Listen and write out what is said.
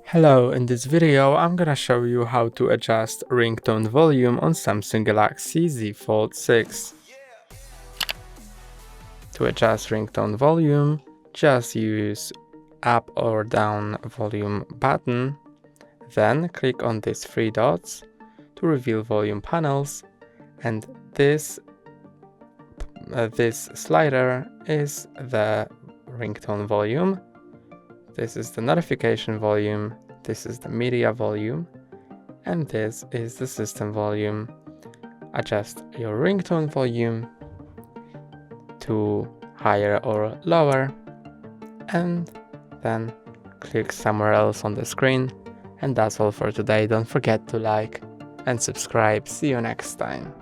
Hello, in this video I'm gonna show you how to adjust ringtone volume on Samsung Galaxy Z Fold 6. To adjust ringtone volume, just use up or down volume button, then click on these three dots to reveal volume panels, and this slider is the ringtone volume. This is the notification volume, this is the media volume, and this is the system volume. Adjust your ringtone volume to higher or lower, and then click somewhere else on the screen. And that's all for today. Don't forget to like and subscribe. See you next time.